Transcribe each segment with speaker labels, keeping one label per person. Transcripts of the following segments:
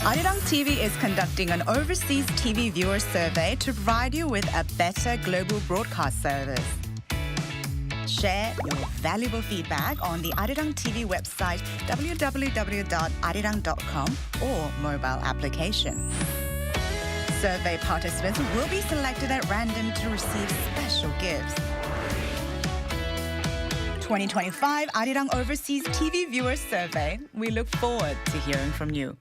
Speaker 1: Arirang TV is conducting an overseas TV viewer survey to provide you with a better global broadcast service. Share your valuable feedback on the Arirang TV website www.arirang.com or mobile application. Survey participants will be selected at random to receive special gifts. 2025 Arirang Overseas TV Viewer Survey. We look forward to hearing from you.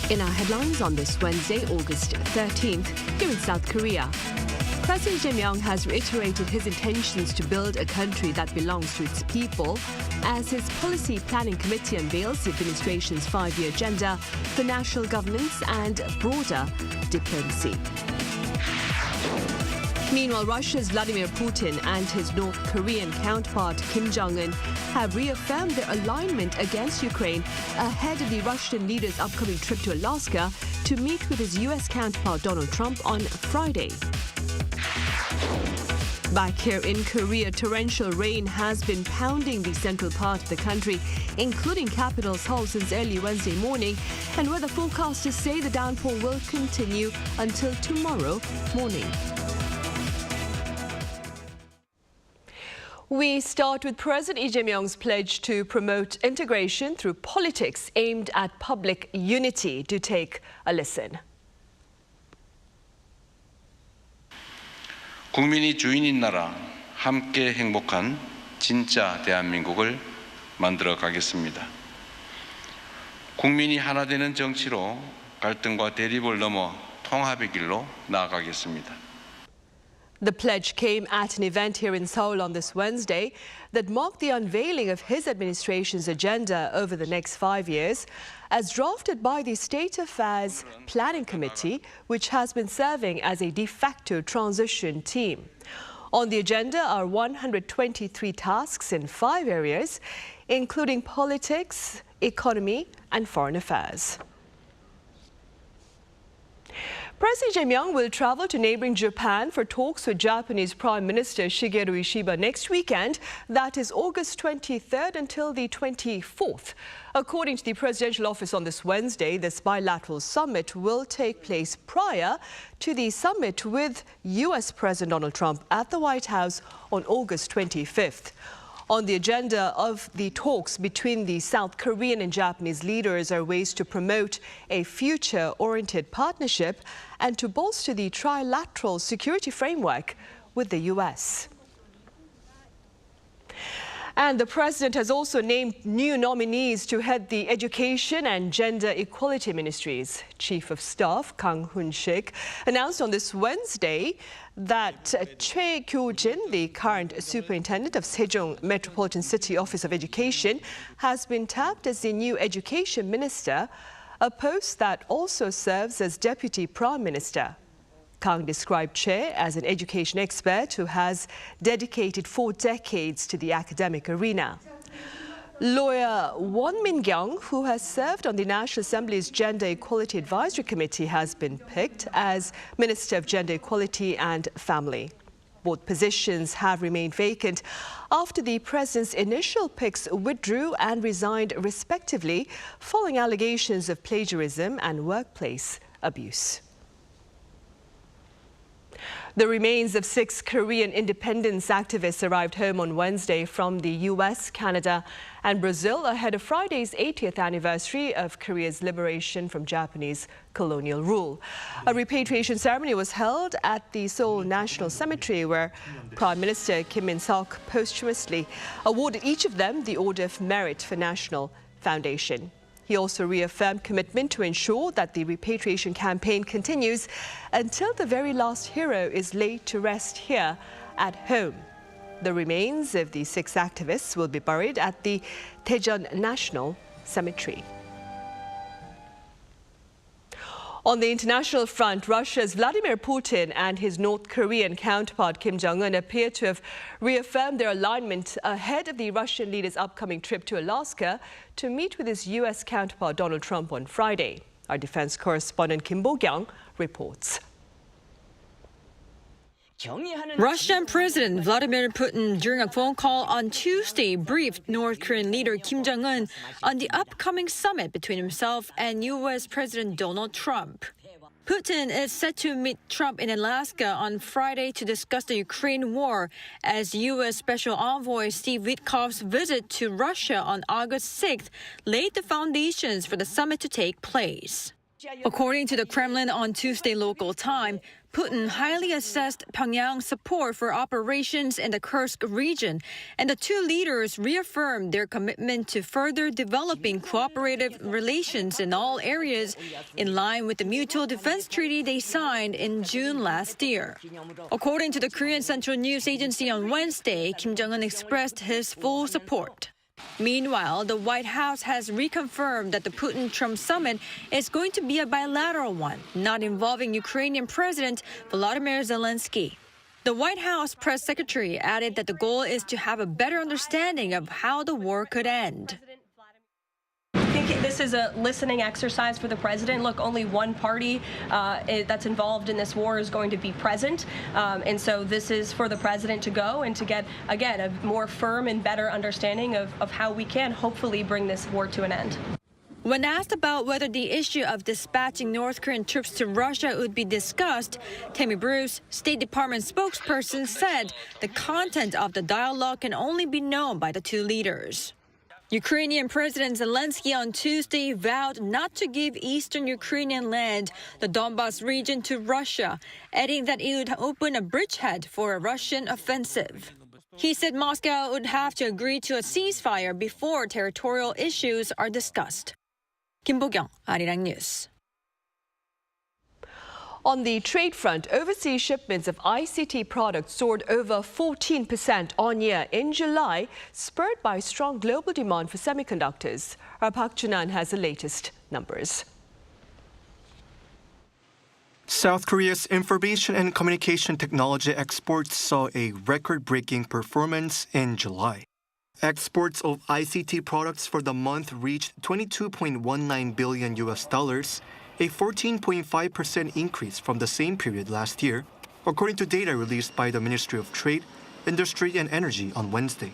Speaker 2: In our headlines on this Wednesday, August 13th, here in South Korea, President Lee Jae-myung has reiterated his intentions to build a country that belongs to its people as his Policy Planning Committee unveils the administration's 5-year agenda for national governance and broader diplomacy. Meanwhile, Russia's Vladimir Putin and his North Korean counterpart Kim Jong-un have reaffirmed their alignment against Ukraine ahead of the Russian leader's upcoming trip to Alaska to meet with his U.S. counterpart Donald Trump on Friday. Back here in Korea, torrential rain has been pounding the central part of the country, including capital Seoul, since early Wednesday morning, and weather forecasters say the downpour will continue until tomorrow morning. We start with President Lee Jae-myung's pledge to promote integration through politics aimed at public unity. Do take a listen.
Speaker 3: 국민이 주인인 나라, 함께 행복한 진짜 대한민국을 만들어 가겠습니다. 국민이 하나 되는 정치로 갈등과 대립을 넘어 통합의 길로 나아가겠습니다.
Speaker 2: The pledge came at an event here in Seoul on this Wednesday that marked the unveiling of his administration's agenda over the next 5 years, as drafted by the State Affairs Planning Committee, which has been serving as a de facto transition team. On the agenda are 123 tasks in 5 areas, including politics, economy, and foreign affairs. President Jae-myung will travel to neighboring Japan for talks with Japanese Prime Minister Shigeru Ishiba next weekend. That is August 23rd until the 24th. According to the presidential office on this Wednesday, this bilateral summit will take place prior to the summit with U.S. President Donald Trump at the White House on August 25th. On the agenda of the talks between the South Korean and Japanese leaders are ways to promote a future-oriented partnership and to bolster the trilateral security framework with the U.S. And the president has also named new nominees to head the Education and Gender Equality Ministries. Chief of Staff Kang Hoon-sik announced on this Wednesday that Choi Kyo-jin, the current superintendent of Sejong Metropolitan City Office of Education, has been tapped as the new education minister, a post that also serves as deputy prime minister. Kang described Choi as an education expert who has dedicated 4 decades to the academic arena. Lawyer Won Min-kyung, who has served on the National Assembly's Gender Equality Advisory Committee, has been picked as Minister of Gender Equality and Family. Both positions have remained vacant after the president's initial picks withdrew and resigned respectively following allegations of plagiarism and workplace abuse. The remains of 6 Korean independence activists arrived home on Wednesday from the US, Canada, and Brazil ahead of Friday's 80th anniversary of Korea's liberation from Japanese colonial rule. A repatriation ceremony was held at the Seoul National Cemetery, where Prime Minister Kim Min-seok posthumously awarded each of them the Order of Merit for National Foundation. He also reaffirmed commitment to ensure that the repatriation campaign continues until the very last hero is laid to rest here at home. The remains of the 6 activists will be buried at the Daejeon National Cemetery. On the international front, Russia's Vladimir Putin and his North Korean counterpart Kim Jong-un appear to have reaffirmed their alignment ahead of the Russian leader's upcoming trip to Alaska to meet with his U.S. counterpart Donald Trump on Friday. Our defense correspondent Kim Bo-kyung reports.
Speaker 4: Russian President Vladimir Putin, during a phone call on Tuesday, briefed North Korean leader Kim Jong-un on the upcoming summit between himself and U.S. President Donald Trump. Putin is set to meet Trump in Alaska on Friday to discuss the Ukraine war, as U.S. Special Envoy Steve Witkoff's visit to Russia on August 6th laid the foundations for the summit to take place. According to the Kremlin on Tuesday local time, Putin highly assessed Pyongyang's support for operations in the Kursk region, and the 2 leaders reaffirmed their commitment to further developing cooperative relations in all areas, in line with the mutual defense treaty they signed in June last year. According to the Korean Central News Agency on Wednesday, Kim Jong-un expressed his full support. Meanwhile, the White House has reconfirmed that the Putin-Trump summit is going to be a bilateral one, not involving Ukrainian President Volodymyr Zelensky. The White House press secretary added that the goal is to have a better understanding of how the war could end.
Speaker 5: I think this is a listening exercise for the president. Look, only one party that's involved in this war is going to be present. And so this is for the president to go and to get, again, a more firm and better understanding of how we can hopefully bring this war to an end.
Speaker 4: When asked about whether the issue of dispatching North Korean troops to Russia would be discussed, Tammy Bruce, State Department spokesperson, said the content of the dialogue can only be known by the 2 leaders. Ukrainian President Zelensky on Tuesday vowed not to give eastern Ukrainian land, the Donbas region, to Russia, adding that it would open a bridgehead for a Russian offensive. He said Moscow would have to agree to a ceasefire before territorial issues are discussed. Kim Bo-kyung, Arirang News.
Speaker 2: On the trade front, overseas shipments of ICT products soared over 14% on-year in July, spurred by strong global demand for semiconductors. Our Park Junan has the latest numbers.
Speaker 6: South Korea's information and communication technology exports saw a record-breaking performance in July. Exports of ICT products for the month reached $22.19 billion, a 14.5% increase from the same period last year, according to data released by the Ministry of Trade, Industry and Energy on Wednesday.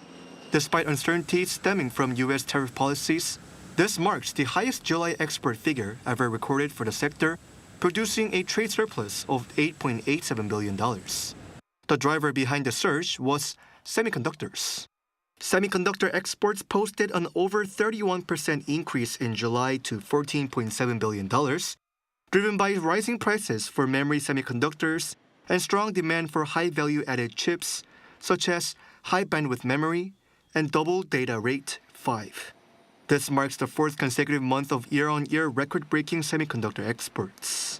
Speaker 6: Despite uncertainties stemming from U.S. tariff policies, this marks the highest July export figure ever recorded for the sector, producing a trade surplus of $8.87 billion. The driver behind the surge was semiconductors. Semiconductor exports posted an over 31% increase in July to $14.7 billion, driven by rising prices for memory semiconductors and strong demand for high-value-added chips, such as high-bandwidth memory and double data rate 5. This marks the fourth consecutive month of year-on-year record-breaking semiconductor exports.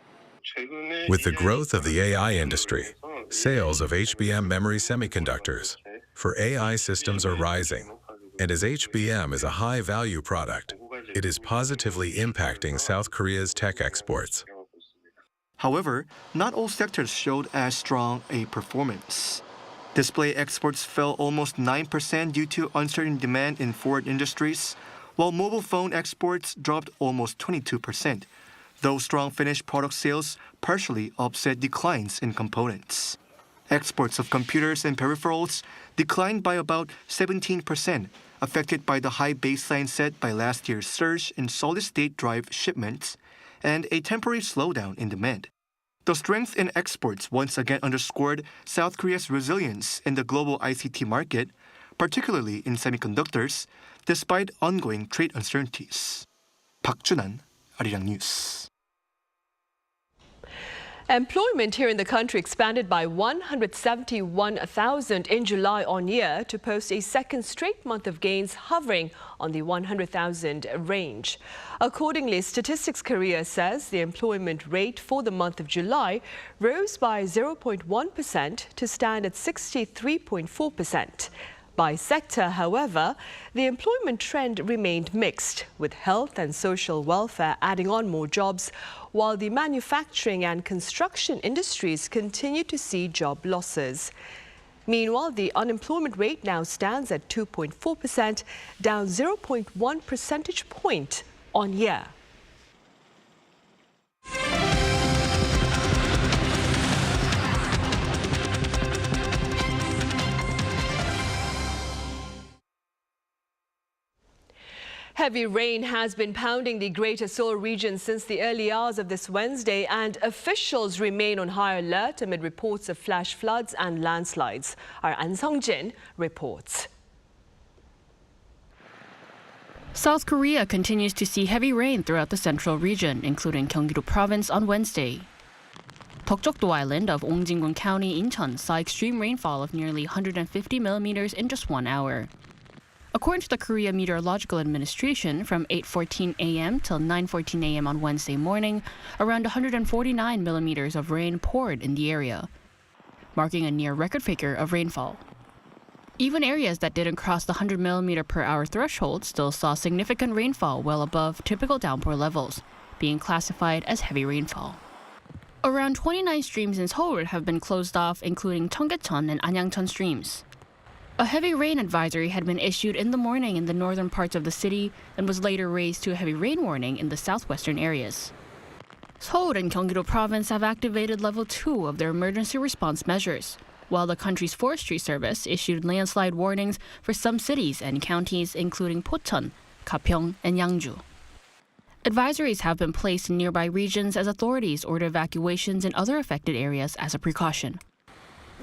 Speaker 7: With the growth of the AI industry, sales of HBM memory semiconductors for AI systems are rising. And as HBM is a high-value product, it is positively impacting South Korea's tech exports.
Speaker 6: However, not all sectors showed as strong a performance. Display exports fell almost 9% due to uncertain demand in foreign industries, while mobile phone exports dropped almost 22%, though strong finished product sales partially offset declines in components. Exports of computers and peripherals declined by about 17%, affected by the high baseline set by last year's surge in solid-state drive shipments and a temporary slowdown in demand. The strength in exports once again underscored South Korea's resilience in the global ICT market, particularly in semiconductors, despite ongoing trade uncertainties. Park Junan, Arirang News.
Speaker 2: Employment here in the country expanded by 171,000 in July on year to post a second straight month of gains hovering on the 100,000 range. Accordingly, Statistics Korea says the employment rate for the month of July rose by 0.1% to stand at 63.4%. By sector, however, the employment trend remained mixed, with health and social welfare adding on more jobs, while the manufacturing and construction industries continue to see job losses. Meanwhile, the unemployment rate now stands at 2.4%, down 0.1 percentage point on year. Heavy rain has been pounding the Greater Seoul region since the early hours of this Wednesday, and officials remain on high alert amid reports of flash floods and landslides. Our An Sung-jin reports.
Speaker 8: South Korea continues to see heavy rain throughout the central region, including Gyeonggi-do province on Wednesday. Deokjeok-do Island of Ongjin-gun County, Incheon, saw extreme rainfall of nearly 150 millimeters in just 1 hour. According to the Korea Meteorological Administration, from 8:14 a.m. till 9:14 a.m. on Wednesday morning, around 149 millimeters of rain poured in the area, marking a near record figure of rainfall. Even areas that didn't cross the 100 millimeter per hour threshold still saw significant rainfall well above typical downpour levels, being classified as heavy rainfall. Around 29 streams in Seoul have been closed off, including Cheonggyecheon and Anyangcheon streams. A heavy rain advisory had been issued in the morning in the northern parts of the city and was later raised to a heavy rain warning in the southwestern areas. Seoul and Gyeonggi-do province have activated level 2 of their emergency response measures, while the country's forestry service issued landslide warnings for some cities and counties, including Pocheon, Gapyeong, and Yangju. Advisories have been placed in nearby regions as authorities order evacuations in other affected areas as a precaution.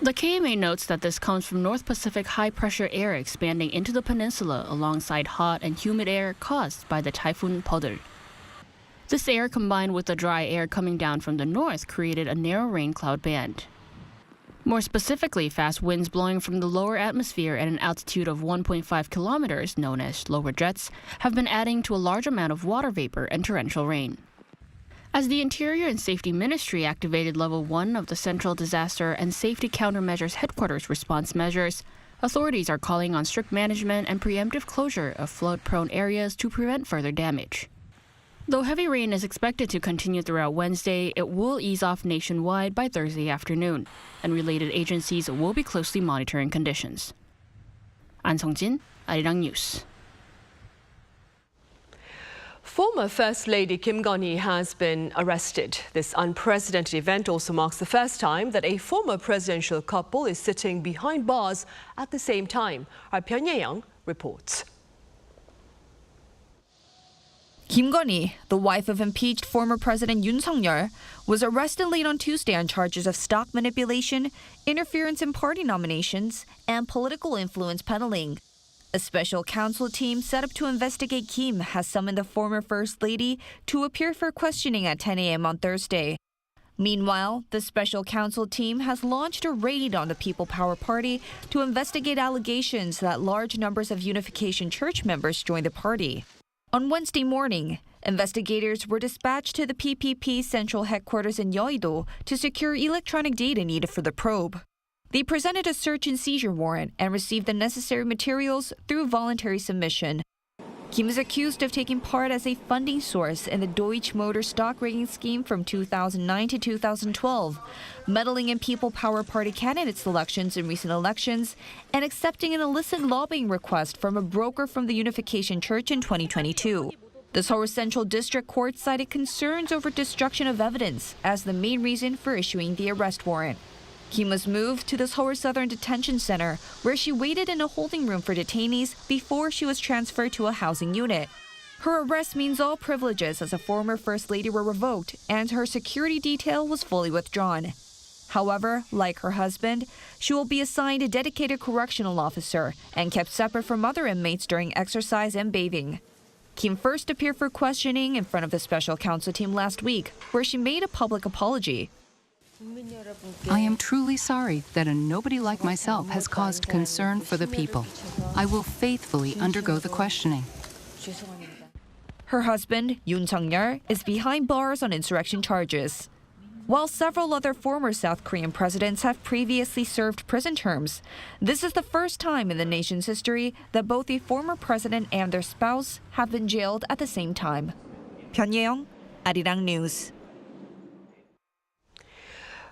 Speaker 8: The KMA notes that this comes from North Pacific high-pressure air expanding into the peninsula alongside hot and humid air caused by the typhoon Podul. This air, combined with the dry air coming down from the north, created a narrow rain cloud band. More specifically, fast winds blowing from the lower atmosphere at an altitude of 1.5 kilometers, known as lower jets, have been adding to a large amount of water vapor and torrential rain. As the Interior and Safety Ministry activated Level 1 of the Central Disaster and Safety Countermeasures Headquarters response measures, authorities are calling on strict management and preemptive closure of flood-prone areas to prevent further damage. Though heavy rain is expected to continue throughout Wednesday, it will ease off nationwide by Thursday afternoon, and related agencies will be closely monitoring conditions. An Sung-jin, Arirang News.
Speaker 2: Former First Lady Keon Hee has been arrested. This unprecedented event also marks the first time that a former presidential couple is sitting behind bars at the same time. Our Pyun Ye-young reports.
Speaker 9: Keon Hee, the wife of impeached former President Yoon Suk-yeol, was arrested late on Tuesday on charges of stock manipulation, interference in party nominations, and political influence peddling. A special counsel team set up to investigate Kim has summoned the former First Lady to appear for questioning at 10 a.m. on Thursday. Meanwhile, the special counsel team has launched a raid on the People Power Party to investigate allegations that large numbers of Unification Church members joined the party. On Wednesday morning, investigators were dispatched to the PPP central headquarters in Yeouido to secure electronic data needed for the probe. They presented a search and seizure warrant and received the necessary materials through voluntary submission. Kim is accused of taking part as a funding source in the Deutsche Motor stock rigging scheme from 2009 to 2012, meddling in People Power Party candidate selections in recent elections, and accepting an illicit lobbying request from a broker from the Unification Church in 2022. The Seoul Central District Court cited concerns over destruction of evidence as the main reason for issuing the arrest warrant. Kim was moved to the Seoul Southern Detention Center, where she waited in a holding room for detainees before she was transferred to a housing unit. Her arrest means all privileges as a former First Lady were revoked, and her security detail was fully withdrawn. However, like her husband, she will be assigned a dedicated correctional officer and kept separate from other inmates during exercise and bathing. Kim first appeared for questioning in front of the special counsel team last week, where she made a public apology.
Speaker 10: I am truly sorry that a nobody like myself has caused concern for the people. I will faithfully undergo the questioning.
Speaker 9: Her husband, Yoon Sung-yeol, is behind bars on insurrection charges. While several other former South Korean presidents have previously served prison terms, this is the first time in the nation's history that both a former president and their spouse have been jailed at the same time. Pyongyang, Arirang News.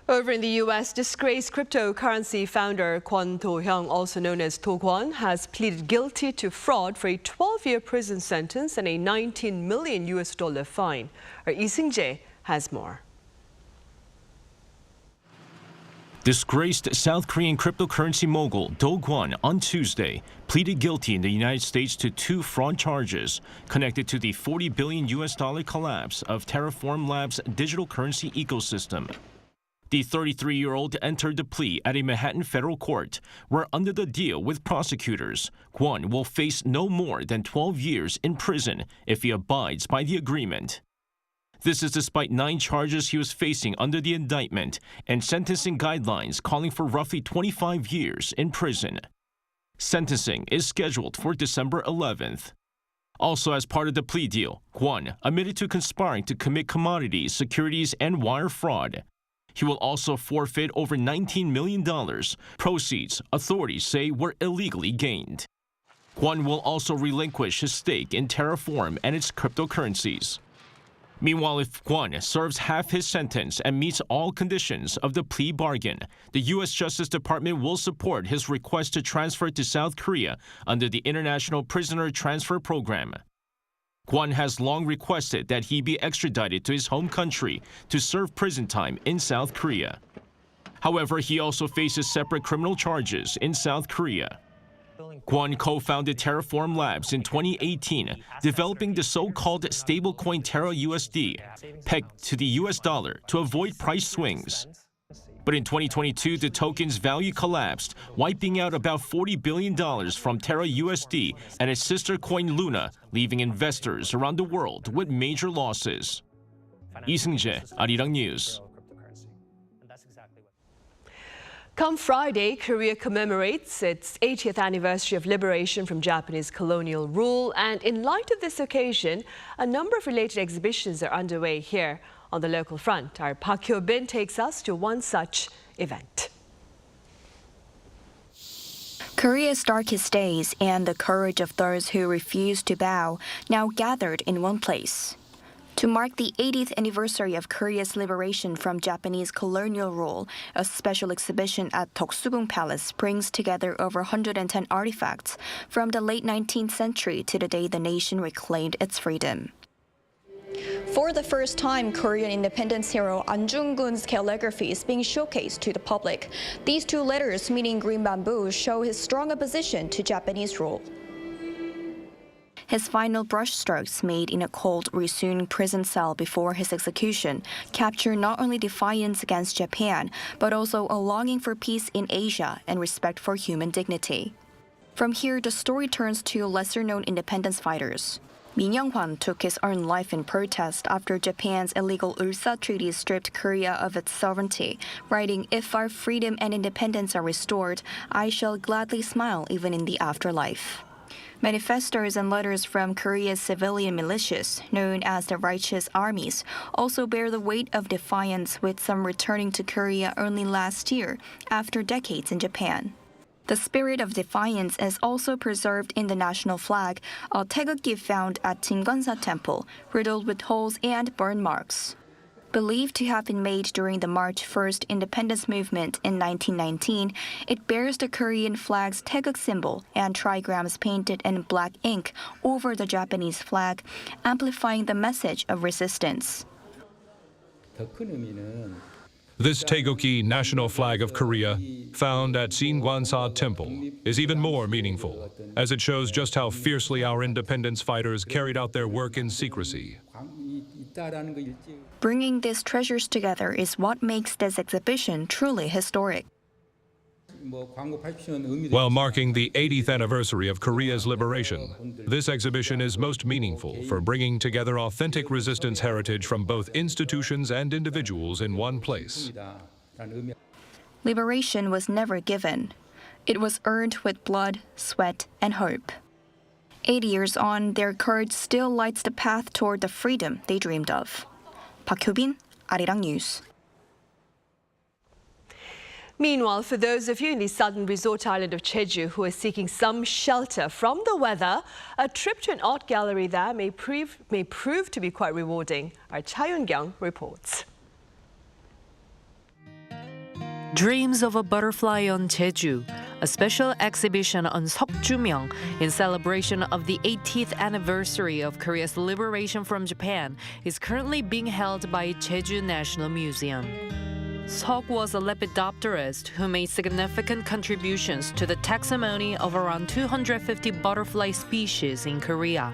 Speaker 2: Over in the U.S., disgraced cryptocurrency founder Kwon Do-hyung, also known as Kwon, has pleaded guilty to fraud for a 12-year prison sentence and a $19 million fine. Our Lee Seung-jae has more.
Speaker 11: Disgraced South Korean cryptocurrency mogul Do Kwon on Tuesday pleaded guilty in the United States to 2 fraud charges connected to the $40 billion collapse of Terraform Labs' digital currency ecosystem. The 33-year-old entered the plea at a Manhattan federal court, where under the deal with prosecutors, Kwon will face no more than 12 years in prison if he abides by the agreement. This is despite 9 charges he was facing under the indictment and sentencing guidelines calling for roughly 25 years in prison. Sentencing is scheduled for December 11th. Also, as part of the plea deal, Kwon admitted to conspiring to commit commodities, securities, and wire fraud. He will also forfeit over $19 million, proceeds authorities say were illegally gained. Kwon will also relinquish his stake in Terraform and its cryptocurrencies. Meanwhile, if Kwon serves half his sentence and meets all conditions of the plea bargain, the U.S. Justice Department will support his request to transfer to South Korea under the International Prisoner Transfer Program. Kwon has long requested that he be extradited to his home country to serve prison time in South Korea. However, he also faces separate criminal charges in South Korea. Kwon co-founded Terraform Labs in 2018, developing the so-called stablecoin Terra USD, pegged to the US dollar to avoid price swings. But in 2022, the token's value collapsed, wiping out about $40 billion from Terra USD and its sister coin Luna, leaving investors around the world with major losses. Lee Seung-jae, Arirang News.
Speaker 2: Come Friday, Korea commemorates its 80th anniversary of liberation from Japanese colonial rule. And in light of this occasion, a number of related exhibitions are underway here on the local front. Our Park Hyo-bin takes us to one such event.
Speaker 12: Korea's darkest days and the courage of those who refused to bow now gathered in one place. To mark the 80th anniversary of Korea's liberation from Japanese colonial rule, a special exhibition at Deoksugung Palace brings together over 110 artifacts from the late 19th century to the day the nation reclaimed its freedom. For the first time, Korean independence hero An Jung-geun's calligraphy is being showcased to the public. These 2 letters, meaning green bamboo, show his strong opposition to Japanese rule. His final brushstrokes, made in a cold Risun prison cell before his execution, capture not only defiance against Japan, but also a longing for peace in Asia and respect for human dignity. From here, the story turns to lesser-known independence fighters. Min Young-hwan took his own life in protest after Japan's illegal ULSA treaty stripped Korea of its sovereignty, writing, "If our freedom and independence are restored, I shall gladly smile even in the afterlife." Manifestos and letters from Korea's civilian militias, known as the Righteous Armies, also bear the weight of defiance, with some returning to Korea only last year, after decades in Japan. The spirit of defiance is also preserved in the national flag, a Taegeukgi found at Jinggonsa Temple, riddled with holes and burn marks. Believed to have been made during the March 1st independence movement in 1919, it bears the Korean flag's Taegeuk symbol and trigrams painted in black ink over the Japanese flag, amplifying the message of resistance.
Speaker 13: This Taegeukgi national flag of Korea, found at Jinggonsa Temple, is even more meaningful, as it shows just how fiercely our independence fighters carried out their work in secrecy.
Speaker 12: Bringing these treasures together is what makes this exhibition truly historic.
Speaker 13: While marking the 80th anniversary of Korea's liberation, this exhibition is most meaningful for bringing together authentic resistance heritage from both institutions and individuals in one place.
Speaker 12: Liberation was never given. It was earned with blood, sweat, and hope. 80 years on, their courage still lights the path toward the freedom they dreamed of. Park Hyo-bin, Arirang News.
Speaker 2: Meanwhile, for those of you in the southern resort island of Jeju who are seeking some shelter from the weather, a trip to an art gallery there may prove to be quite rewarding. Our Cha Yun-kyung reports.
Speaker 14: Dreams of a Butterfly on Jeju, a special exhibition on Seokjumyeong in celebration of the 80th anniversary of Korea's liberation from Japan, is currently being held by Jeju National Museum. Seok was a lepidopterist who made significant contributions to the taxonomy of around 250 butterfly species in Korea.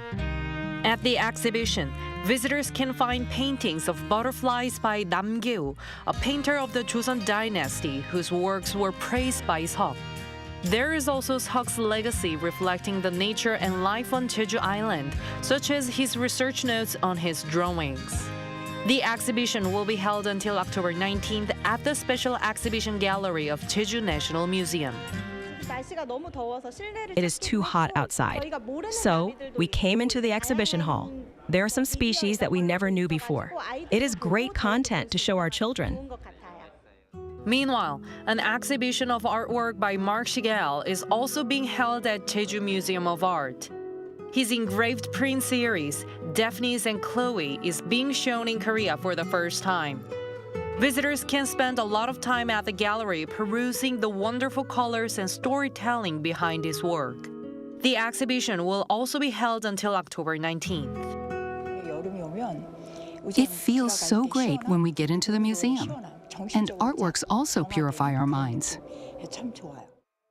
Speaker 14: At the exhibition, visitors can find paintings of butterflies by Nam Gyu, a painter of the Joseon dynasty whose works were praised by Seok. There is also Seok's legacy reflecting the nature and life on Jeju Island, such as his research notes on his drawings. The exhibition will be held until October 19th at the Special Exhibition Gallery of Jeju National Museum.
Speaker 15: It is too hot outside, so we came into the exhibition hall. There are some species that we never knew before. It is great content to show our children.
Speaker 14: Meanwhile, an exhibition of artwork by Marc Chagall is also being held at Jeju Museum of Art. His engraved print series, Daphnis and Chloe, is being shown in Korea for the first time. Visitors can spend a lot of time at the gallery perusing the wonderful colors and storytelling behind his work. The exhibition will also be held until October 19th.
Speaker 10: It feels so great when we get into the museum. And artworks also purify our minds.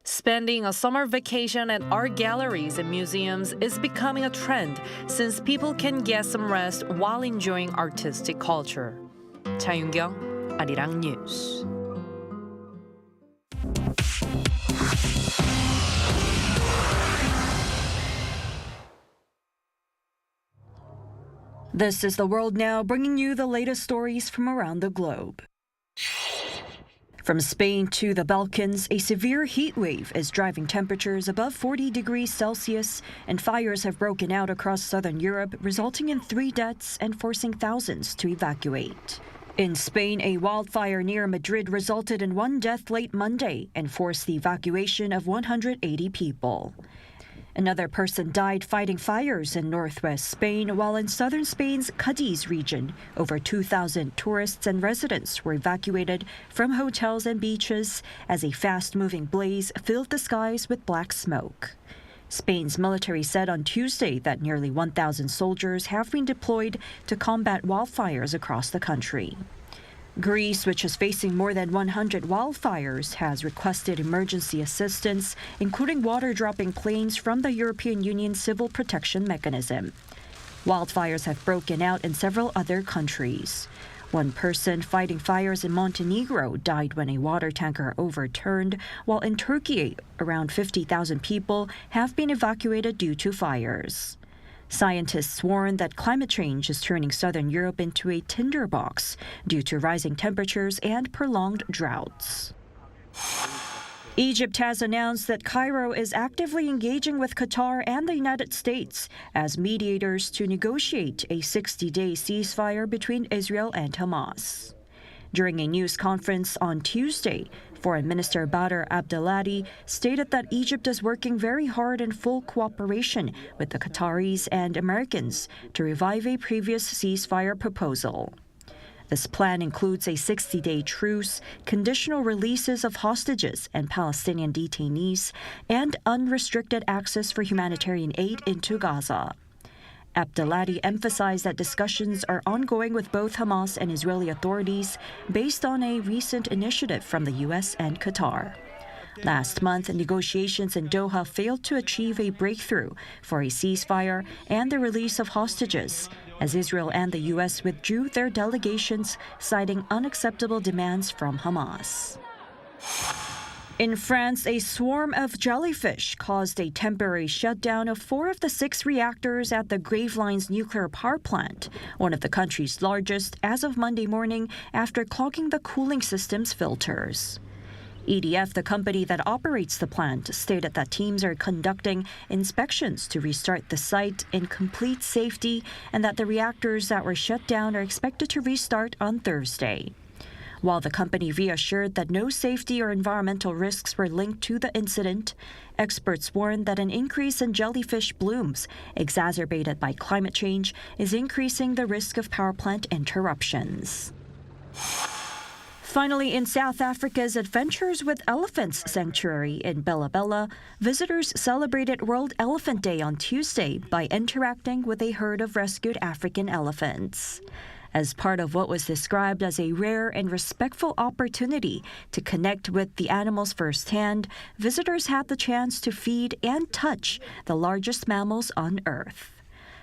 Speaker 14: Spending a summer vacation at art galleries and museums is becoming a trend since people can get some rest while enjoying artistic culture. Cha Yun-kyung, Arirang News.
Speaker 16: This is The World Now, bringing you the latest stories from around the globe. From Spain to the Balkans, a severe heat wave is driving temperatures above 40 degrees Celsius, and fires have broken out across southern Europe, resulting in 3 deaths and forcing thousands to evacuate. In Spain, a wildfire near Madrid resulted in 1 death late Monday and forced the evacuation of 180 people. Another person died fighting fires in northwest Spain, while in southern Spain's Cadiz region, over 2,000 tourists and residents were evacuated from hotels and beaches as a fast-moving blaze filled the skies with black smoke. Spain's military said on Tuesday that nearly 1,000 soldiers have been deployed to combat wildfires across the country. Greece, which is facing more than 100 wildfires, has requested emergency assistance, including water-dropping planes from the European Union Civil Protection Mechanism. Wildfires have broken out in several other countries. One person fighting fires in Montenegro died when a water tanker overturned, while in Turkey, around 50,000 people have been evacuated due to fires. Scientists warn that climate change is turning southern Europe into a tinderbox due to rising temperatures and prolonged droughts. Egypt has announced that Cairo is actively engaging with Qatar and the United States as mediators to negotiate a 60-day ceasefire between Israel and Hamas. During a news conference on Tuesday, Foreign Minister Badr Abdelhadi stated that Egypt is working very hard in full cooperation with the Qataris and Americans to revive a previous ceasefire proposal. This plan includes a 60-day truce, conditional releases of hostages and Palestinian detainees, and unrestricted access for humanitarian aid into Gaza. Abdelhadi emphasized that discussions are ongoing with both Hamas and Israeli authorities based on a recent initiative from the U.S. and Qatar. Last month, negotiations in Doha failed to achieve a breakthrough for a ceasefire and the release of hostages, as Israel and the U.S. withdrew their delegations, citing unacceptable demands from Hamas. In France, a swarm of jellyfish caused a temporary shutdown of 4 of the 6 reactors at the Gravelines nuclear power plant, one of the country's largest, as of Monday morning after clogging the cooling system's filters. EDF, the company that operates the plant, stated that teams are conducting inspections to restart the site in complete safety and that the reactors that were shut down are expected to restart on Thursday. While the company reassured that no safety or environmental risks were linked to the incident, experts warned that an increase in jellyfish blooms, exacerbated by climate change, is increasing the risk of power plant interruptions. Finally, in South Africa's Adventures with Elephants sanctuary in Bella Bella, visitors celebrated World Elephant Day on Tuesday by interacting with a herd of rescued African elephants. As part of what was described as a rare and respectful opportunity to connect with the animals firsthand, visitors had the chance to feed and touch the largest mammals on Earth.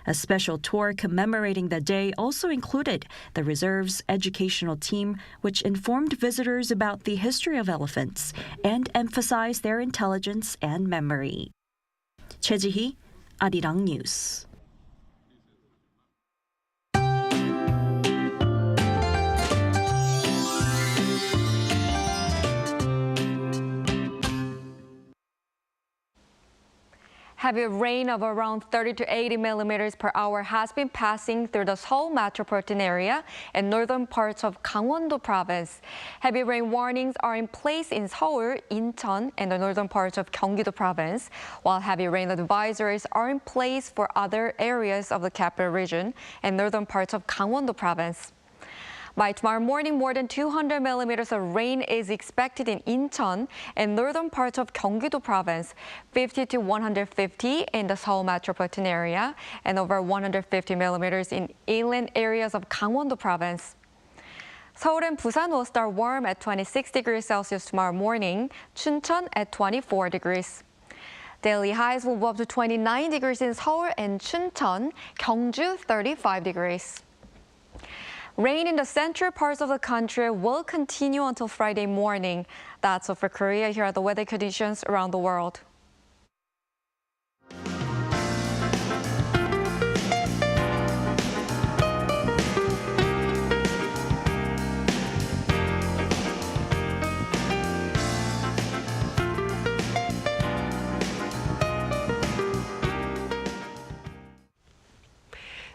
Speaker 16: A special tour commemorating the day also included the reserve's educational team, which informed visitors about the history of elephants and emphasized their intelligence and memory. 최지희, Arirang News.
Speaker 17: Heavy rain of around 30 to 80 millimeters per hour has been passing through the Seoul metropolitan area and northern parts of Gangwon-do province. Heavy rain warnings are in place in Seoul, Incheon, and the northern parts of Gyeonggi-do province, while heavy rain advisories are in place for other areas of the capital region and northern parts of Gangwon-do province. By tomorrow morning, more than 200 millimeters of rain is expected in Incheon and northern parts of Gyeonggi-do province, 50 to 150 in the Seoul metropolitan area, and over 150 millimeters in inland areas of Gangwon-do province. Seoul and Busan will start warm at 26 degrees Celsius tomorrow morning, Chuncheon at 24 degrees. Daily highs will go up to 29 degrees in Seoul and Chuncheon, Gyeongju 35 degrees. Rain in the central parts of the country will continue until Friday morning. That's all for Korea. Here are the weather conditions around the world.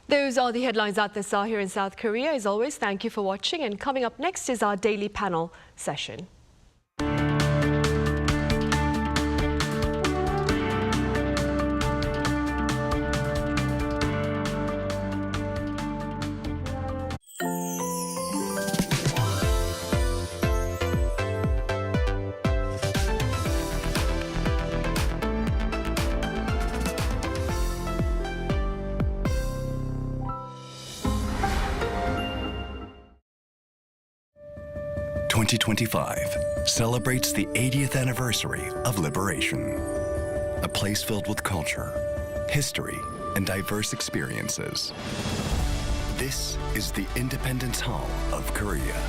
Speaker 2: Those are the headlines at this hour here in South Korea. As always, thank you for watching. And coming up next is our daily panel session.
Speaker 18: "2025 celebrates the 80th anniversary of Liberation, a place filled with culture, history, and diverse experiences. This is the Independence Hall of Korea.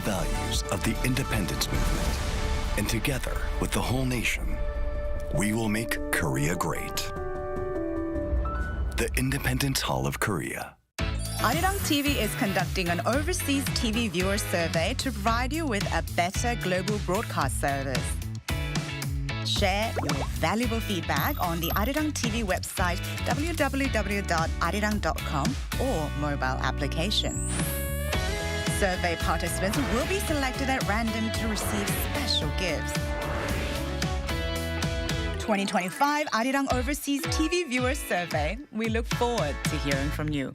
Speaker 18: the values of the independence movement. And together with the whole nation, we will make Korea great. The Independence Hall of Korea.
Speaker 1: Arirang TV is conducting an overseas TV viewer survey to provide you with a better global broadcast service. Share your valuable feedback on the Arirang TV website www.arirang.com or mobile application. Survey participants will be selected at random to receive special gifts. 2025 Arirang Overseas TV Viewer Survey. We look forward to hearing from you.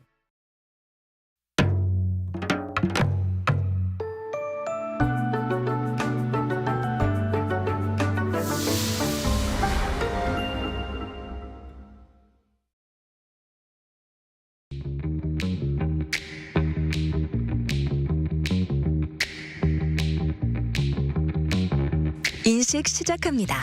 Speaker 19: 인식 시작합니다.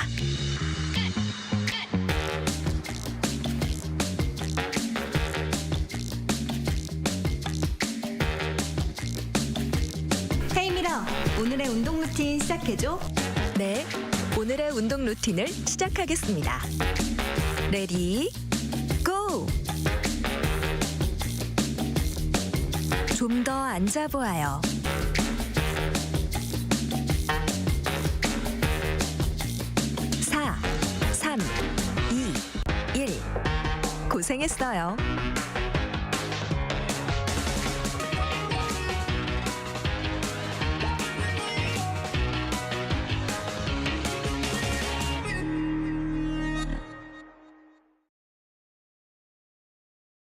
Speaker 20: 헤이 미러, 오늘의 운동 루틴 시작해줘.
Speaker 19: 네, 오늘의 운동 루틴을 시작하겠습니다. 레디, 고! 좀 더 앉아 보아요. 4, 3, 2, 1. 고생했어요.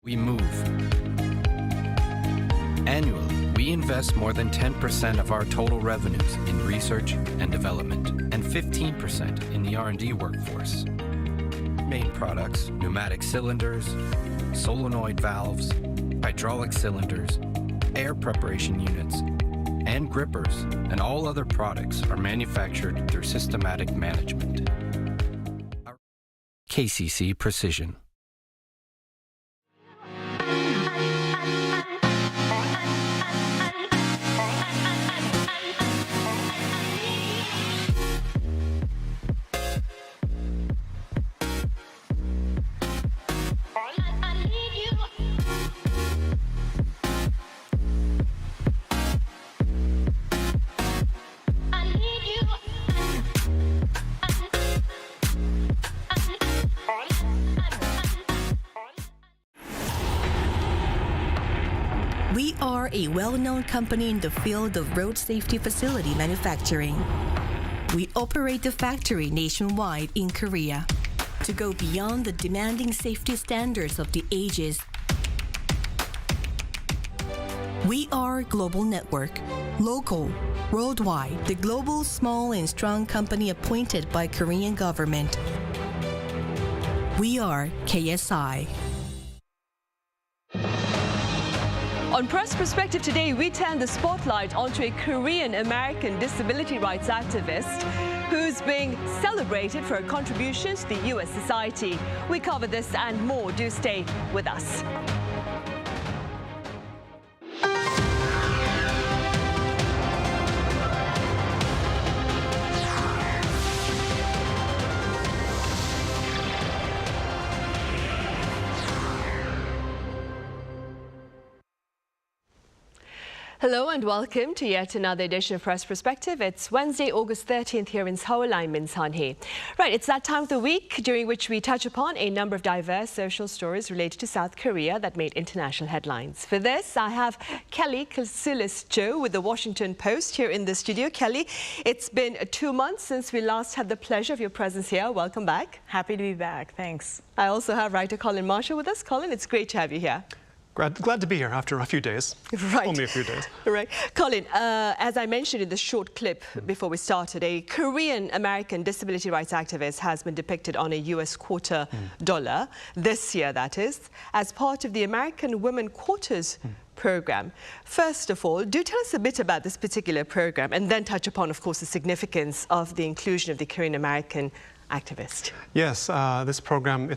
Speaker 21: We move. Annually, we invest more than 10% of our total revenues in research and development and 15% in the R&D workforce. Main products, pneumatic cylinders, solenoid valves, hydraulic cylinders, air preparation units, and grippers, and all other products are manufactured through systematic management. KCC Precision.
Speaker 20: We are a well-known company in the field of road safety facility manufacturing. We operate the factory nationwide in Korea. To go beyond the demanding safety standards of the ages, we are a global network, local, worldwide, the global small and strong company appointed by Korean government. We are KSI.
Speaker 2: On Press Perspective today, we turn the spotlight onto a Korean-American disability rights activist who's being celebrated for her contributions to the U.S. society. We cover this and more. Do stay with us. Hello and welcome to yet another edition of Press Perspective. It's Wednesday, August 13th here in Seoul. I'm Min Sun-hee. Right, it's that time of the week during which we touch upon a number of diverse social stories related to South Korea that made international headlines. For this, I have Kelly Kasulis-Jo with the Washington Post here in the studio. Kelly, it's been 2 months since we last had the pleasure of your presence here. Welcome back.
Speaker 22: Happy to be back. Thanks.
Speaker 2: I also have writer Colin Marshall with us. Colin, it's great to have you here.
Speaker 23: Glad to be here after a few days.
Speaker 2: Right.
Speaker 23: Only a few days.
Speaker 2: Right. Colin, as I mentioned in the short clip before we started, a Korean-American disability rights activist has been depicted on a US $250, this year that is, as part of the American Women Quarters program. First of all, do tell us a bit about this particular program and then touch upon, of course, the significance of the inclusion of the Korean-American activist.
Speaker 23: Yes, this program,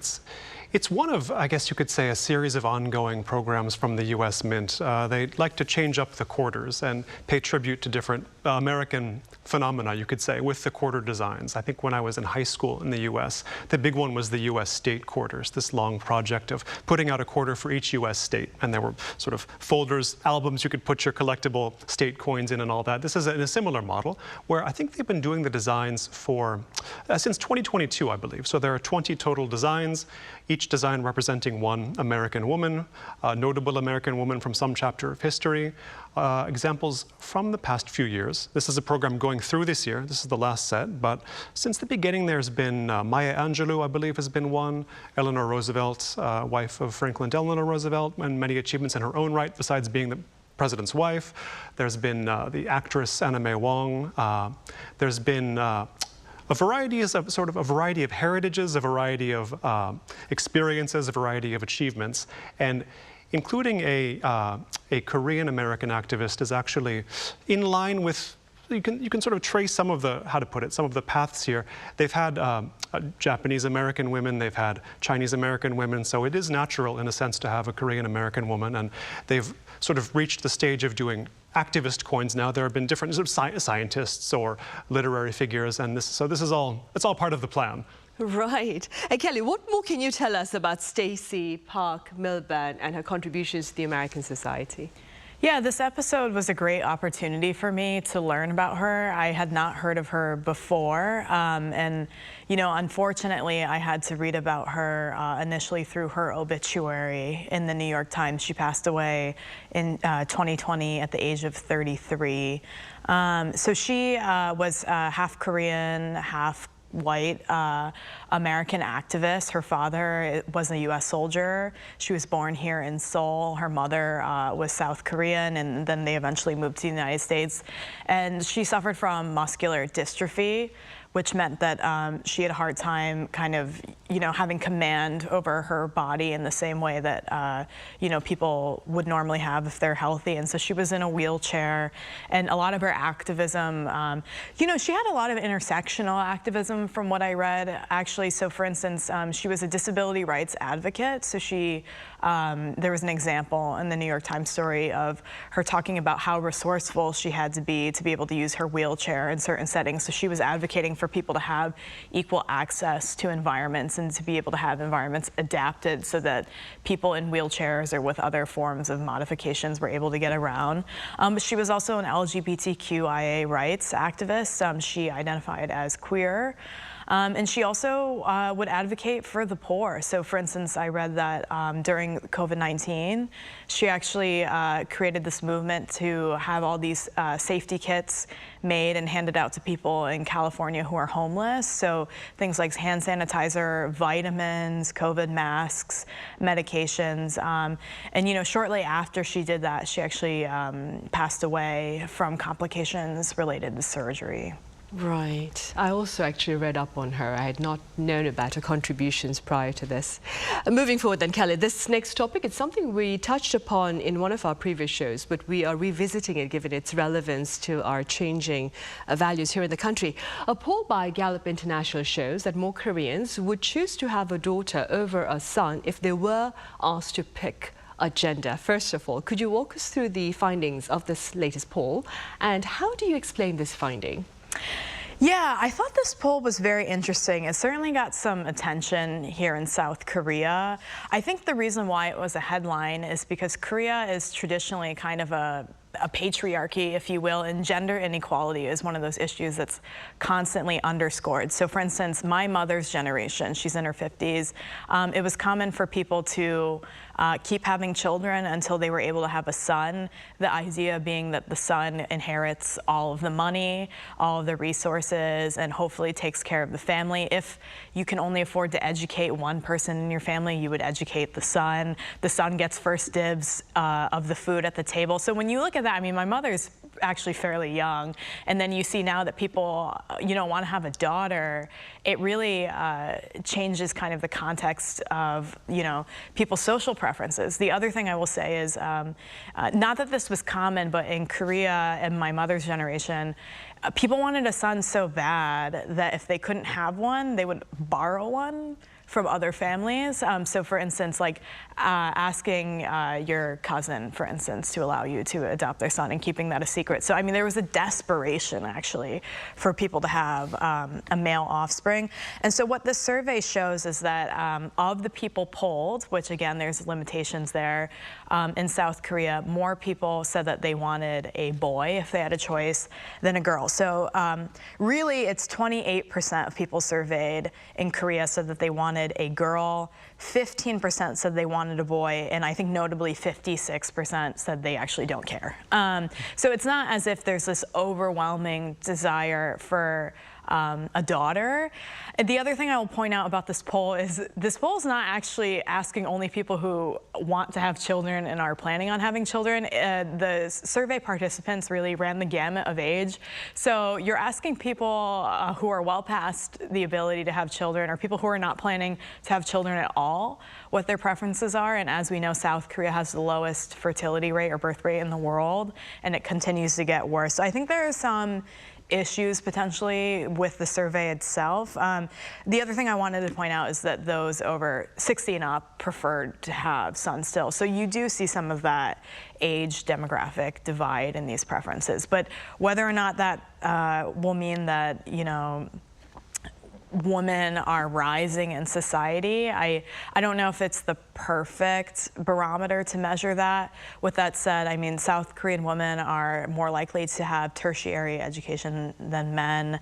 Speaker 23: It's one of, I guess you could say, a series of ongoing programs from the U.S. Mint. They like to change up the quarters and pay tribute to different American phenomena, you could say, with the quarter designs. I think when I was in high school in the U.S., the big one was the U.S. state quarters, this long project of putting out a quarter for each U.S. state. And there were sort of folders, albums you could put your collectible state coins in and all that. This is a similar model where I think they've been doing the designs for since 2022, I believe. So there are 20 total designs, each design representing one American woman, a notable American woman from some chapter of history. Examples from the past few years. This is a program going through this year. This is the last set, but since the beginning there's been Maya Angelou, I believe, has been one, Eleanor Roosevelt, wife of Franklin Delano Roosevelt, and many achievements in her own right besides being the president's wife. There's been the actress Anna May Wong. There's been a variety of heritages, a variety of experiences, a variety of achievements, and including a Korean-American activist is actually in line with, you can sort of trace some of the, how to put it, some of the paths here. They've had Japanese-American women, they've had Chinese-American women, so it is natural in a sense to have a Korean-American woman, and they've sort of reached the stage of doing activist coins now. There have been different sort of scientists or literary figures, and this is all, it's all part of the plan.
Speaker 2: Right. And Kelly, what more can you tell us about Stacey Park Milburn and her contributions to the American society?
Speaker 3: Yeah, this episode was a great opportunity for me to learn about her. I had not heard of her before. And, you know, unfortunately, I had to read about her initially through her obituary in the New York Times. She passed away in 2020 at the age of 33. So she was half Korean, half white American activist. Her father was a U.S. soldier. She was born here in Seoul. Her mother was South Korean, and then they eventually moved to the United States. And she suffered from muscular dystrophy, which meant that she had a hard time kind of, you know, having command over her body in the same way that, you know, people would normally have if they're healthy. And so she was in a wheelchair, and a lot of her activism, you know, she had a lot of intersectional activism from what I read, actually. So for instance, she was a disability rights advocate. So she, there was an example in the New York Times story of her talking about how resourceful she had to be able to use her wheelchair in certain settings. So she was advocating for people to have equal access to environments and to be able to have environments adapted so that people in wheelchairs or with other forms of modifications were able to get around. But she was also an LGBTQIA rights activist. She identified as queer. And she also would advocate for the poor. So for instance, I read that during COVID-19, she actually created this movement to have all these safety kits made and handed out to people in California who are homeless. So things like hand sanitizer, vitamins, COVID masks, medications. And, you know, shortly after she did that, she actually passed away from complications related to surgery.
Speaker 2: Right. I also actually read up on her. I had not known about her contributions prior to this. Moving forward then, Kelly, this next topic, it's something we touched upon in one of our previous shows, but we are revisiting it given its relevance to our changing values here in the country. A poll by Gallup International shows that more Koreans would choose to have a daughter over a son if they were asked to pick a gender. First of all, could you walk us through the findings of this latest poll, and how do you explain this finding?
Speaker 3: Yeah, I thought this poll was very interesting. It certainly got some attention here in South Korea. I think the reason why it was a headline is because Korea is traditionally kind of a patriarchy, if you will, and gender inequality is one of those issues that's constantly underscored. So for instance, my mother's generation, she's in her 50s, it was common for people to keep having children until they were able to have a son. The idea being that the son inherits all of the money, all of the resources, and hopefully takes care of the family. If you can only afford to educate one person in your family, you would educate the son. The son gets first dibs of the food at the table. So when you look at that, I mean, my mother's actually fairly young, and then you see now that people, you know, want to have a daughter. It really changes kind of the context of, you know, people's social preferences. The other thing I will say is, not that this was common, but in Korea and my mother's generation, people wanted a son so bad that if they couldn't have one, they would borrow one from other families. So for instance, like asking your cousin, for instance, to allow you to adopt their son and keeping that a secret. So I mean, there was a desperation actually for people to have a male offspring. And so what this survey shows is that of the people polled, which again, there's limitations there, in South Korea, more people said that they wanted a boy if they had a choice than a girl. So really it's 28% of people surveyed in Korea said that they wanted a girl, 15% said they wanted a boy, and I think notably 56% said they actually don't care. So it's not as if there's this overwhelming desire for a daughter. And the other thing I will point out about this poll is not actually asking only people who want to have children and are planning on having children. The survey participants really ran the gamut of age. So you're asking people who are well past the ability to have children, or people who are not planning to have children at all, what their preferences are. And as we know, South Korea has the lowest fertility rate or birth rate in the world, and it continues to get worse. So I think there are some issues potentially with the survey itself. The other thing I wanted to point out is that those over 60 and up preferred to have sons still. So you do see some of that age demographic divide in these preferences. But whether or not that will mean that, you know, women are rising in society, I don't know if it's the perfect barometer to measure that. With that said, I mean, South Korean women are more likely to have tertiary education than men.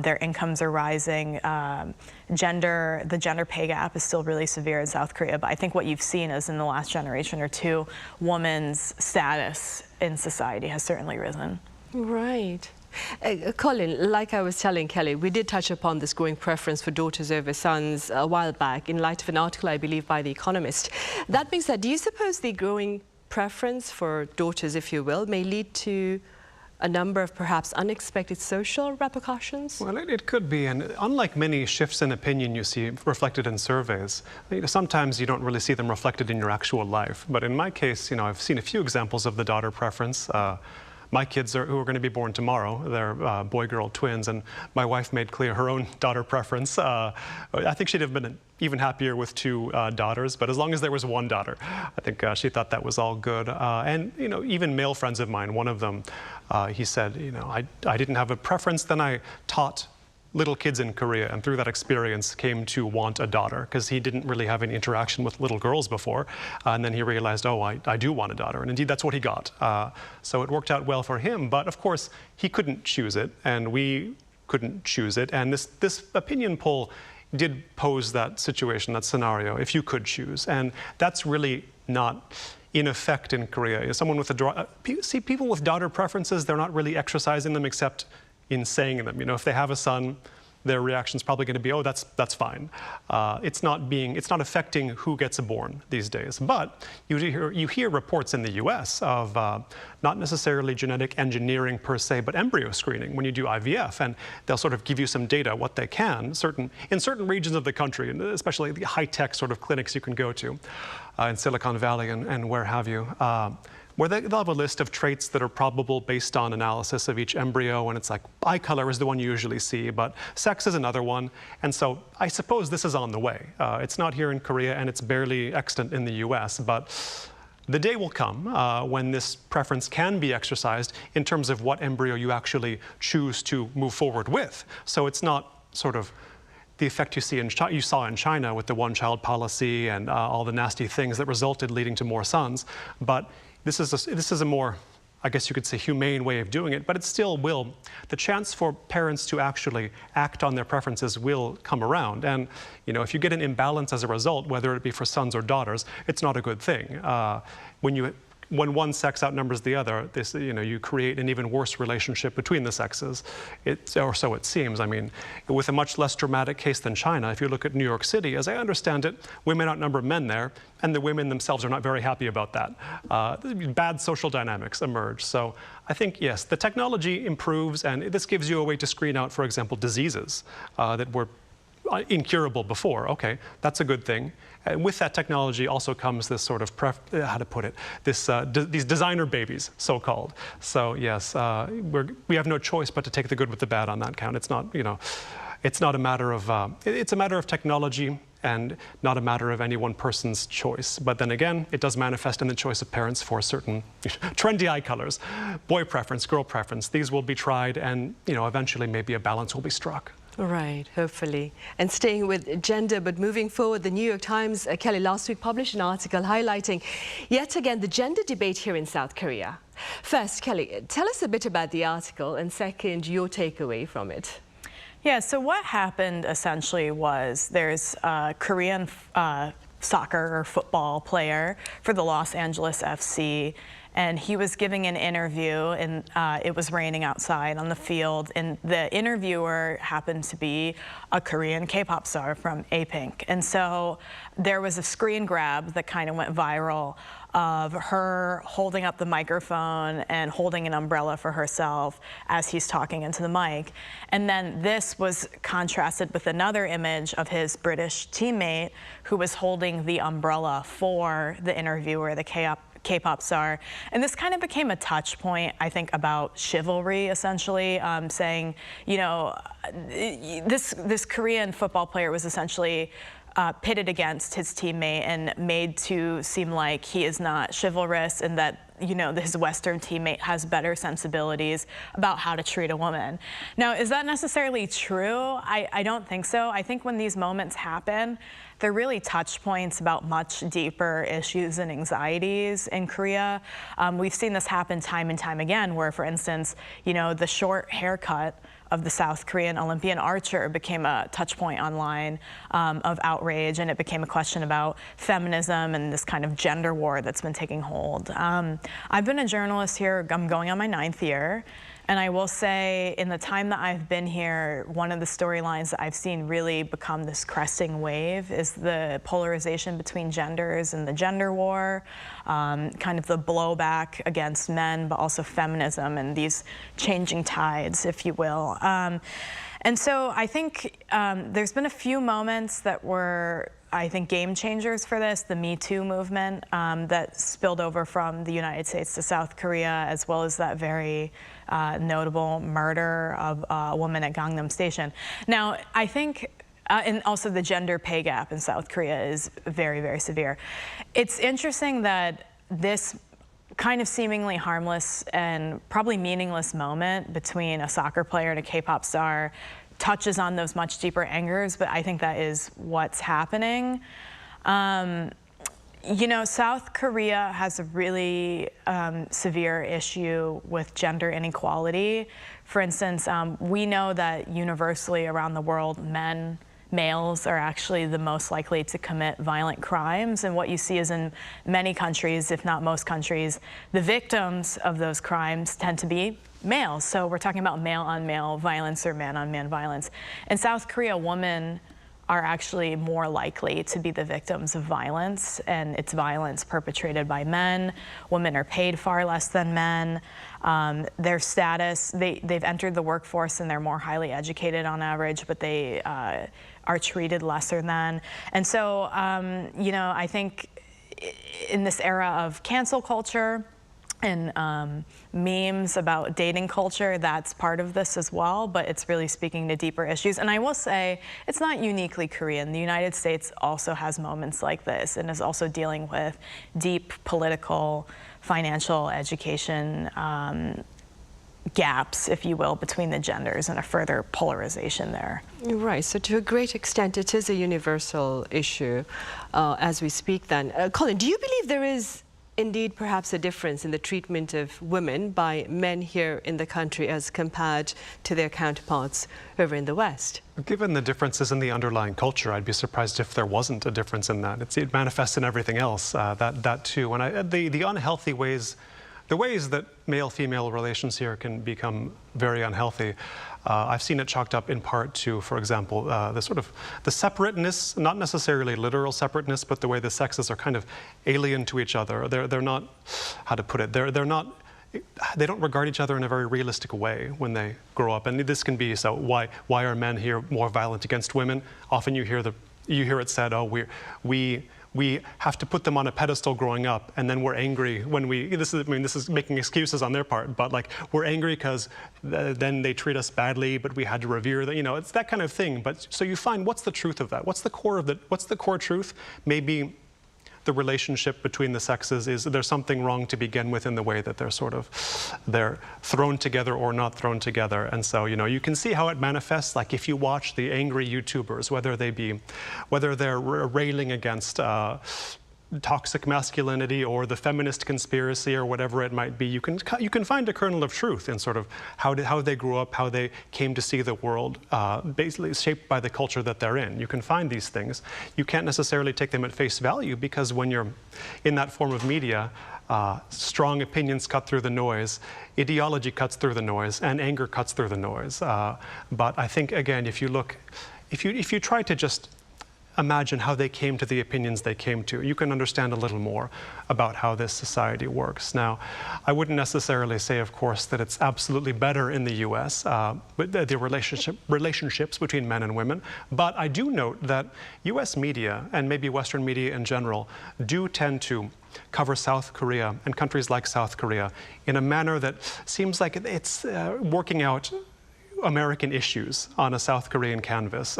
Speaker 3: Their incomes are rising. The gender pay gap is still really severe in South Korea, but I think what you've seen is in the last generation or two, women's status in society has certainly risen.
Speaker 2: Right. Colin, like I was telling Kelly, we did touch upon this growing preference for daughters over sons a while back in light of an article, I believe, by The Economist. That being said, do you suppose the growing preference for daughters, if you will, may lead to a number of perhaps unexpected social repercussions?
Speaker 23: Well, it could be, and unlike many shifts in opinion you see reflected in surveys, sometimes you don't really see them reflected in your actual life. But in my case, you know, I've seen a few examples of the daughter preference. My kids who are going to be born tomorrow, they're boy-girl twins, and my wife made clear her own daughter preference. I think she'd have been even happier with two daughters, but as long as there was one daughter, I think she thought that was all good. And, you know, even male friends of mine, one of them, he said, you know, I didn't have a preference, then I taught little kids in Korea, and through that experience came to want a daughter, because he didn't really have any interaction with little girls before, and then he realized, oh, I do want a daughter, and indeed that's what he got. So it worked out well for him, but of course he couldn't choose it, and we couldn't choose it, and this opinion poll did pose that situation, that scenario, if you could choose, and that's really not in effect in Korea. Someone with see, people with daughter preferences, they're not really exercising them except in saying them. You know, if they have a son, their reaction's probably going to be, oh, that's fine. It's not affecting who gets born these days. But you hear reports in the U.S. of not necessarily genetic engineering per se, but embryo screening when you do IVF, and they'll sort of give you some data, what they can, in certain regions of the country, and especially the high-tech sort of clinics you can go to in Silicon Valley and where have you. Where they'll have a list of traits that are probable based on analysis of each embryo, and it's like eye color is the one you usually see, but sex is another one. And so I suppose this is on the way. It's not here in Korea, and it's barely extant in the US, but the day will come when this preference can be exercised in terms of what embryo you actually choose to move forward with. So it's not sort of the effect you saw in China with the one-child policy and all the nasty things that resulted leading to more sons, but this is a more, I guess you could say, humane way of doing it, but it still will. The chance for parents to actually act on their preferences will come around. And, you know, if you get an imbalance as a result, whether it be for sons or daughters, it's not a good thing. When one sex outnumbers the other, you create an even worse relationship between the sexes, or so it seems. I mean, with a much less dramatic case than China, if you look at New York City, as I understand it, women outnumber men there, and the women themselves are not very happy about that. Bad social dynamics emerge. So I think, yes, the technology improves, and this gives you a way to screen out, for example, diseases that were incurable before. Okay, that's a good thing. And with that technology also comes this sort of, these designer babies, so-called. So yes, we have no choice but to take the good with the bad on that count. It's not, it's not a matter of, it's a matter of technology and not a matter of any one person's choice. But then again, it does manifest in the choice of parents for certain trendy eye colors, boy preference, girl preference. These will be tried and, eventually maybe a balance will be struck.
Speaker 2: Right, hopefully. And staying with gender, but moving forward, the New York Times, Kelly, last week published an article highlighting yet again the gender debate here in South Korea. First, Kelly, tell us a bit about the article, and second, your takeaway from it.
Speaker 3: Yeah, so what happened essentially was there's a Korean soccer or football player for the Los Angeles FC, and he was giving an interview, and it was raining outside on the field, and the interviewer happened to be a Korean K-pop star from A-Pink. And so there was a screen grab that kind of went viral of her holding up the microphone and holding an umbrella for herself as he's talking into the mic. And then this was contrasted with another image of his British teammate who was holding the umbrella for the interviewer, the K-pop star. And this kind of became a touch point, I think, about chivalry, essentially, saying, this Korean football player was essentially pitted against his teammate and made to seem like he is not chivalrous and that, his Western teammate has better sensibilities about how to treat a woman. Now, is that necessarily true? I don't think so. I think when these moments happen, they're really touch points about much deeper issues and anxieties in Korea. We've seen this happen time and time again, where, for instance, the short haircut of the South Korean Olympian archer became a touch point online of outrage, and it became a question about feminism and this kind of gender war that's been taking hold. I've been a journalist here, I'm going on my 9th year, and I will say in the time that I've been here, one of the storylines that I've seen really become this cresting wave is the polarization between genders and the gender war, kind of the blowback against men, but also feminism and these changing tides, if you will. And so I think there's been a few moments that were, I think, game changers for this. The Me Too movement that spilled over from the United States to South Korea, as well as that very notable murder of a woman at Gangnam Station. Now, I think, and also the gender pay gap in South Korea is very, very severe. It's interesting that this kind of seemingly harmless and probably meaningless moment between a soccer player and a K-pop star touches on those much deeper angers, but I think that is what's happening. South Korea has a really severe issue with gender inequality. For instance, we know that universally around the world, males are actually the most likely to commit violent crimes. And what you see is in many countries, if not most countries, the victims of those crimes tend to be males. So we're talking about male-on-male violence or man-on-man violence. In South Korea, women are actually more likely to be the victims of violence, and it's violence perpetrated by men. Women are paid far less than men. Their status, they've entered the workforce and they're more highly educated on average, but they are treated lesser than. And so, I think in this era of cancel culture and memes about dating culture, that's part of this as well, but it's really speaking to deeper issues. And I will say, it's not uniquely Korean. The United States also has moments like this and is also dealing with deep political, financial, education gaps, if you will, between the genders and a further polarization there.
Speaker 2: Right, so to a great extent, it is a universal issue as we speak then. Colin, do you believe there is indeed perhaps a difference in the treatment of women by men here in the country as compared to their counterparts over in the West?
Speaker 23: Given the differences in the underlying culture, I'd be surprised if there wasn't a difference in that. It manifests in everything else, that too. And the unhealthy ways, the ways that male-female relations here can become very unhealthy, I've seen it chalked up in part to, for example, the separateness, not necessarily literal separateness, but the way the sexes are kind of alien to each other. They're not, how to put it, they're not they don't regard each other in a very realistic way when they grow up. And this can be, so why are men here more violent against women? Often you hear it said, oh, we have to put them on a pedestal growing up, and then we're angry when this is making excuses on their part, but like we're angry because then they treat us badly, but we had to revere them. It's that kind of thing. But so you find, what's the truth of that? What's the core truth? Maybe the relationship between the sexes is there's something wrong to begin with in the way that they're thrown together or not thrown together. And so, you can see how it manifests. Like if you watch the angry YouTubers, whether they're railing against toxic masculinity or the feminist conspiracy or whatever it might be, you can find a kernel of truth in sort of how they grew up, how they came to see the world, basically shaped by the culture that they're in. You can find these things. You can't necessarily take them at face value, because when you're in that form of media, strong opinions cut through the noise, ideology cuts through the noise, and anger cuts through the noise. But I think, again, if you try to just imagine how they came to the opinions they came to, you can understand a little more about how this society works. Now, I wouldn't necessarily say, of course, that it's absolutely better in the US, but the relationships between men and women. But I do note that US media, and maybe Western media in general, do tend to cover South Korea and countries like South Korea in a manner that seems like it's working out American issues on a South Korean canvas.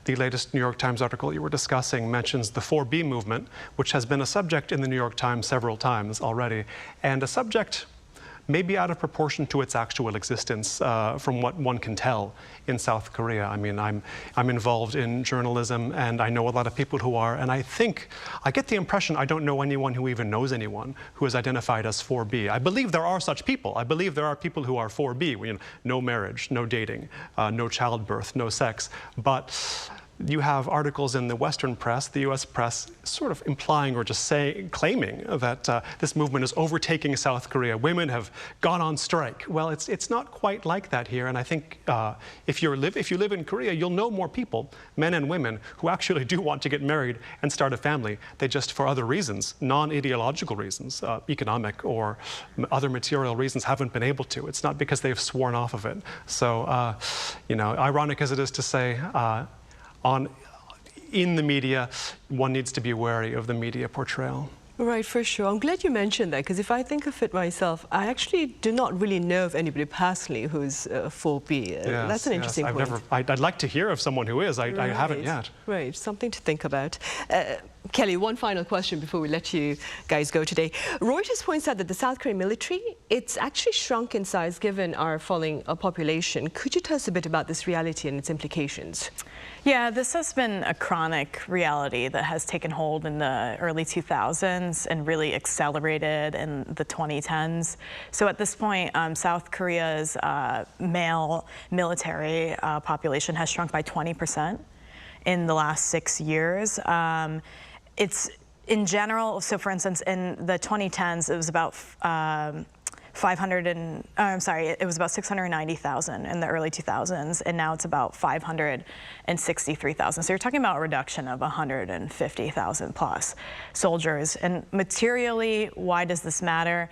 Speaker 23: The latest New York Times article you were discussing mentions the 4B movement, which has been a subject in the New York Times several times already, and a subject maybe out of proportion to its actual existence, from what one can tell in South Korea. I mean, I'm involved in journalism, and I know a lot of people who are, and I get the impression I don't know anyone who even knows anyone who is identified as 4B. I believe there are such people. I believe there are people who are 4B, no marriage, no dating, no childbirth, no sex, but you have articles in the Western press, the US press, sort of implying or just claiming that this movement is overtaking South Korea. Women have gone on strike. Well, it's not quite like that here. And I think if you live in Korea, you'll know more people, men and women, who actually do want to get married and start a family. They just, for other reasons, non-ideological reasons, economic or other material reasons, haven't been able to. It's not because they've sworn off of it. So, ironic as it is to say, in the media, one needs to be wary of the media portrayal.
Speaker 2: Right, for sure. I'm glad you mentioned that, because if I think of it myself, I actually do not really know of anybody personally who's 4B.
Speaker 23: Yes,
Speaker 2: that's an interesting point.
Speaker 23: I'd like to hear of someone who is. I haven't yet.
Speaker 2: Right, something to think about. Kelly, one final question before we let you guys go today. Reuters points out that the South Korean military, it's actually shrunk in size given our falling population. Could you tell us a bit about this reality and its implications?
Speaker 3: Yeah, this has been a chronic reality that has taken hold in the early 2000s and really accelerated in the 2010s. So at this point, South Korea's male military population has shrunk by 20% in the last 6 years. It's in general, so for instance, in the 2010s, it was about it was about 690,000 in the early 2000s, and now it's about 563,000. So you're talking about a reduction of 150,000 plus soldiers. And materially, why does this matter?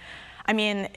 Speaker 3: I mean,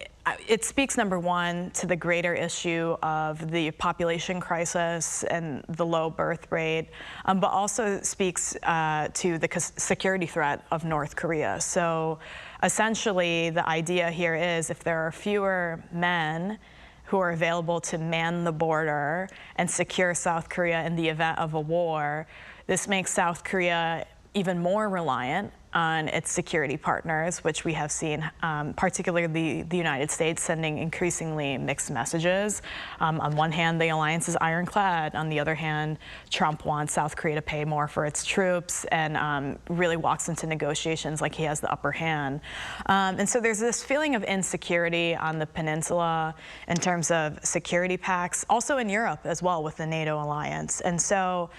Speaker 3: it speaks, number one, to the greater issue of the population crisis and the low birth rate, but also speaks to the security threat of North Korea. So essentially, the idea here is if there are fewer men who are available to man the border and secure South Korea in the event of a war, this makes South Korea even more reliant on its security partners, which we have seen, particularly the United States, sending increasingly mixed messages. On one hand, the alliance is ironclad. On the other hand, Trump wants South Korea to pay more for its troops and really walks into negotiations like he has the upper hand. And so there's this feeling of insecurity on the peninsula in terms of security pacts, also in Europe as well with the NATO alliance. And so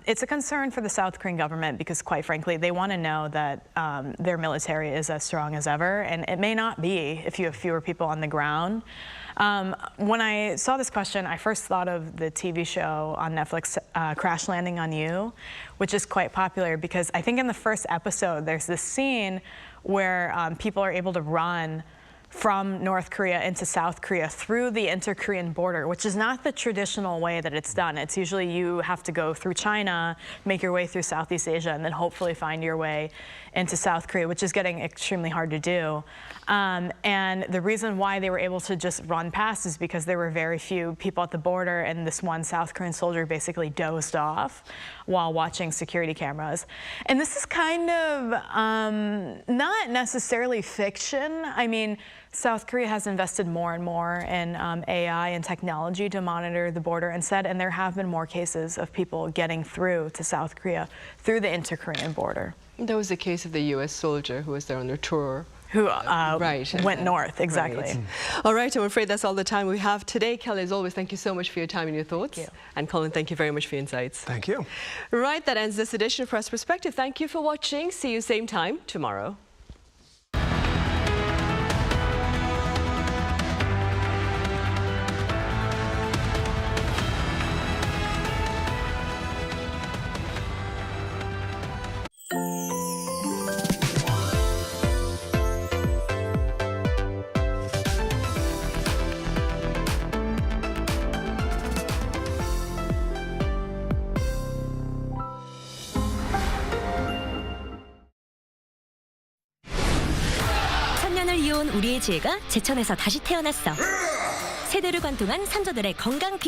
Speaker 3: it's a concern for the South Korean government because, quite frankly, they want to know that their military is as strong as ever, and it may not be if you have fewer people on the ground. When I saw this question, I first thought of the TV show on Netflix, Crash Landing on You, which is quite popular because I think in the first episode there's this scene where people are able to run from North Korea into South Korea through the inter-Korean border, which is not the traditional way that it's done. It's usually you have to go through China, make your way through Southeast Asia, and then hopefully find your way into South Korea, which is getting extremely hard to do. And the reason why they were able to just run past is because there were very few people at the border, and this one South Korean soldier basically dozed off while watching security cameras. And this is kind of not necessarily fiction. I mean, South Korea has invested more and more in AI and technology to monitor the border instead, and there have been more cases of people getting through to South Korea through the inter-Korean border.
Speaker 2: There was the case of the U.S. soldier who was there on their tour.
Speaker 3: Who went north, exactly.
Speaker 2: Right. All right, I'm afraid that's all the time we have today. Kelly, as always, thank you so much for your time and your thoughts.
Speaker 3: Thank you.
Speaker 2: And Colin, thank you very much for your insights.
Speaker 23: Thank you.
Speaker 2: Right, that ends this edition of Press Perspective. Thank you for watching. See you same time tomorrow.
Speaker 20: 천년을 이어온 우리의 지혜가 제천에서 다시 태어났어. 세대를 관통한 선조들의 건강